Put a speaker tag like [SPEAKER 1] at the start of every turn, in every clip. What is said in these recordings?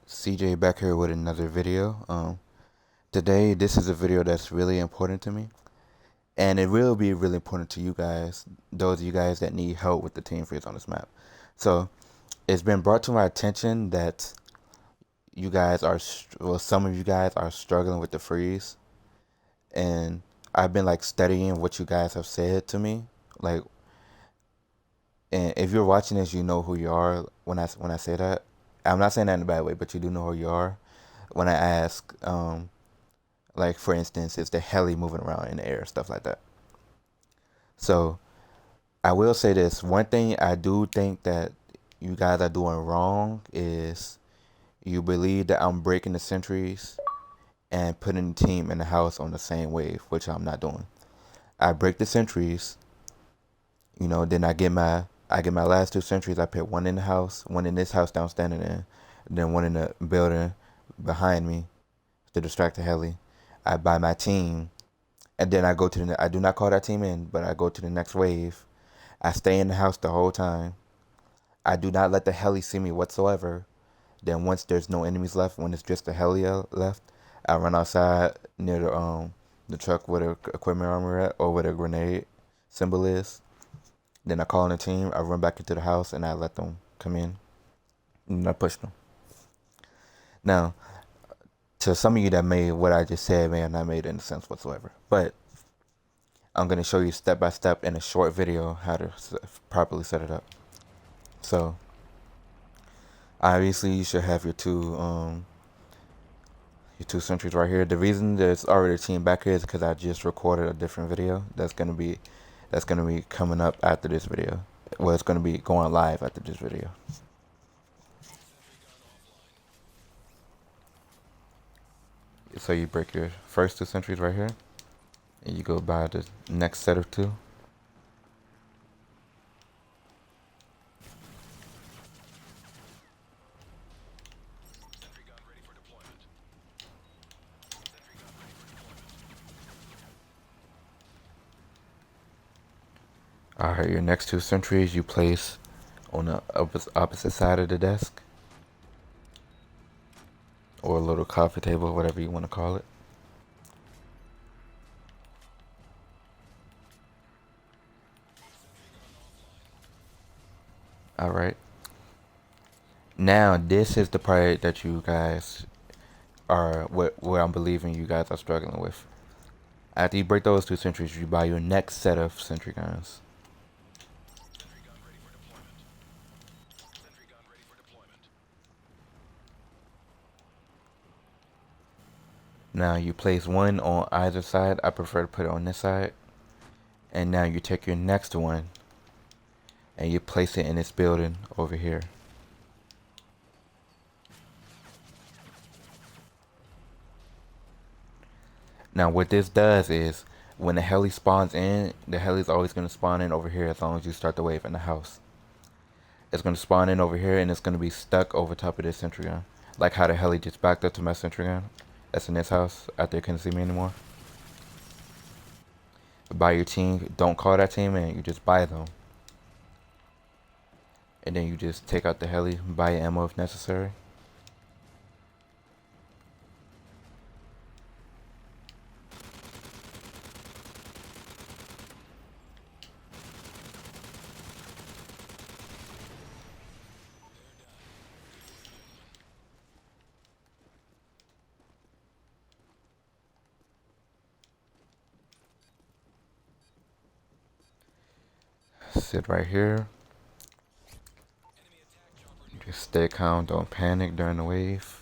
[SPEAKER 1] CJ back here with another video. Today, this is a video that's really important to me, and it will be really important to you guys, those of you guys that need help with the team freeze on this map. So, it's been brought to my attention that you guys are, well, some of you guys are struggling with the freeze, and I've been like studying what you guys have said to me, like, and if you're watching this, you know who you are when I say that. I'm not saying that in a bad way, but you do know who you are when I ask, like for instance, is the heli moving around in the air, stuff like that. So I will say this: one thing I do think that you guys are doing wrong is you believe that I'm breaking the centuries and putting the team in the house on the same wave, which I'm not doing. I break the centuries, then I get my last two centuries. I put one in the house, one in this house that I'm standing in, then one in the building behind me to distract the heli. I buy my team, and then I do not call that team in, but I go to the next wave. I stay in the house the whole time. I do not let the heli see me whatsoever. Then once there's no enemies left, when it's just the heli left, I run outside near the truck where the equipment armor at, or where the grenade symbol is. Then I call in the team. I run back into the house and I let them come in, and I push them. Now, to some of you that may what I just said may have not made any sense whatsoever, but I'm going to show you step by step in a short video how to properly set it up. So obviously you should have your two sentries right here. The reason there's already a team back here is because I just recorded a different video that's gonna be coming up after this video. Well, it's gonna be going live after this video. So you break your first two sentries right here, and you go by the next set of two. Alright, your next two sentries you place on the opposite side of the desk, or a little coffee table, whatever you want to call it. Alright. Now this is the part that you guys are what I'm believing you guys are struggling with. After you break those two sentries, you buy your next set of sentry guns. Now you place one on either side. I prefer to put it on this side. And now you take your next one and you place it in this building over here. Now what this does is when the heli spawns in, the heli is always going to spawn in over here as long as you start the wave in the house. It's going to spawn in over here and it's going to be stuck over top of this sentry gun. Like how the heli just backed up to my sentry gun that's in this house after it couldn't see me anymore. Buy your team. Don't call that team in. You just buy them. And then you just take out the heli, buy ammo if necessary. Sit right here. Just stay calm, don't panic during the wave.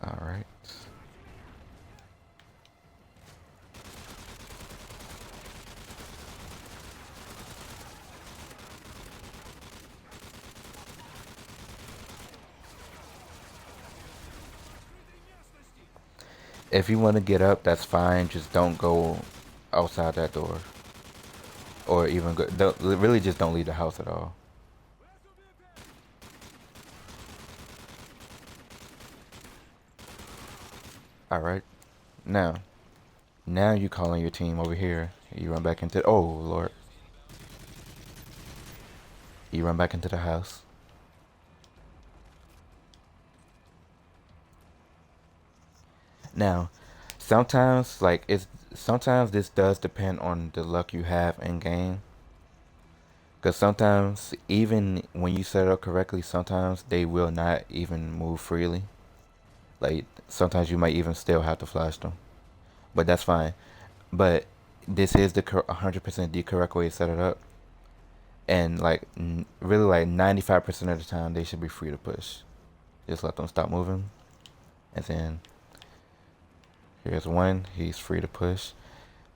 [SPEAKER 1] Alright. If you want to get up, that's fine. Just don't go outside that door. or even go, really just don't leave the house at all. All right, now you calling your team over here. You run back into, oh Lord, you run back into the house. Now, sometimes sometimes this does depend on the luck you have in game. Because sometimes, even when you set it up correctly, sometimes they will not even move freely. Like, sometimes you might even still have to flash them. But that's fine. But this is the 100% the correct way to set it up. And, like, really, like, 95% of the time, they should be free to push. Just let them stop moving. And then, here's one. He's free to push.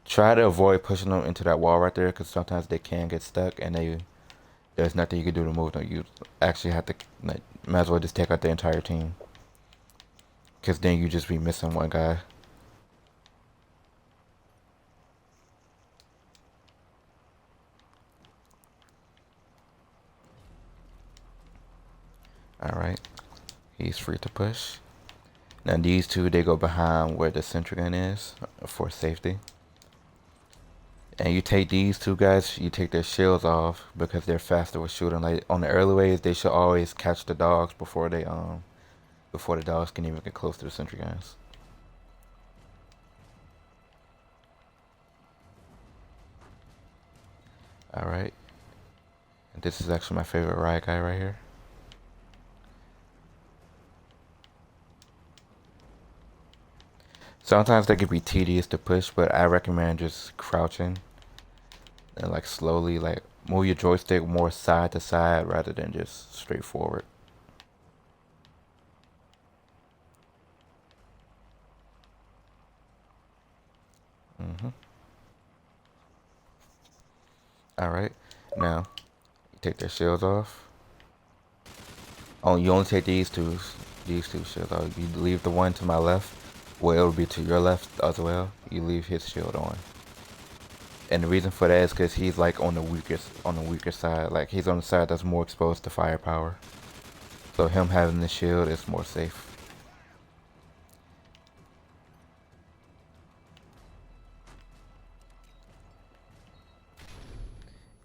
[SPEAKER 1] Try to avoid pushing them into that wall right there, because sometimes they can get stuck, and there's nothing you can do to move them. You actually have to, like, might as well just take out the entire team, because then you just be missing one guy. Alright, he's free to push. Now these two, they go behind where the sentry gun is for safety. And you take these two guys, you take their shields off because they're faster with shooting. Like on the early waves, they should always catch the dogs before the dogs can even get close to the sentry guns. Alright. This is actually my favorite riot guy right here. Sometimes they can be tedious to push, but I recommend just crouching and like slowly like move your joystick more side to side rather than just straight forward. Alright, now you take their shields off. Oh, you only take these two shields off. You leave the one to my left, well, it'll be to your left as well. You leave his shield on. And the reason for that is because he's like on the weaker side. Like he's on the side that's more exposed to firepower. So him having the shield is more safe.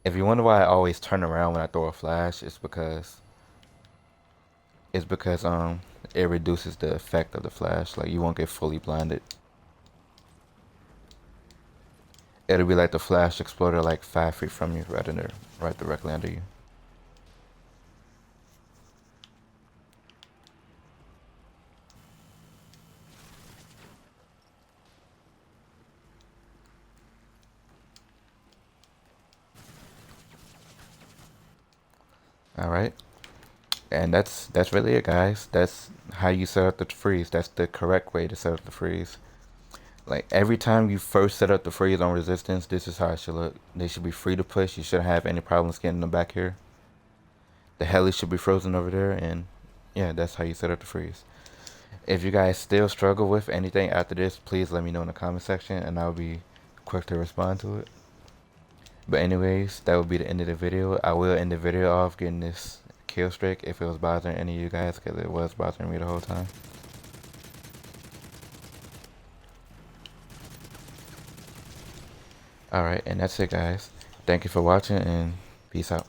[SPEAKER 1] If you wonder why I always turn around when I throw a flash, it's because it reduces the effect of the flash. Like you won't get fully blinded. It'll be like the flash exploded like 5 feet from you, right directly under you. All right, and that's really it, guys. That's how you set up the freeze. That's the correct way to set up the freeze. Like every time you first set up the freeze on resistance, this is how it should look. They should be free to push. You shouldn't have any problems getting them back here. The heli should be frozen over there, and yeah, that's how you set up the freeze. If you guys still struggle with anything after this, please let me know in the comment section, and I'll be quick to respond to it. But anyways, that will be the end of the video. I will end the video off getting this kill streak if it was bothering any of you guys, because it was bothering me the whole time. Alright, and that's it, guys. Thank you for watching, and peace out.